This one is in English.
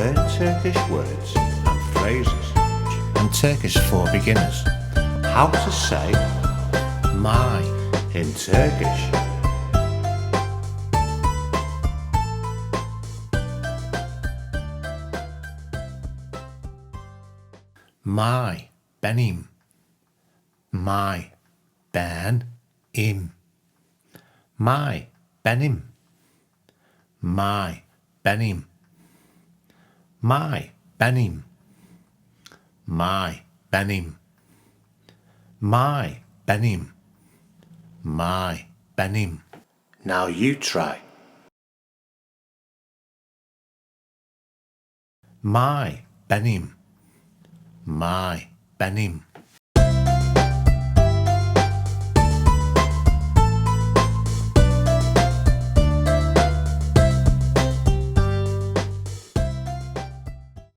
Learn Turkish words and phrases and Turkish for beginners. How to say my in Turkish. My, benim. My, benim. My, benim. My, benim. My, benim. My, benim. My, benim. My, benim. Now you try. My, benim. My, benim.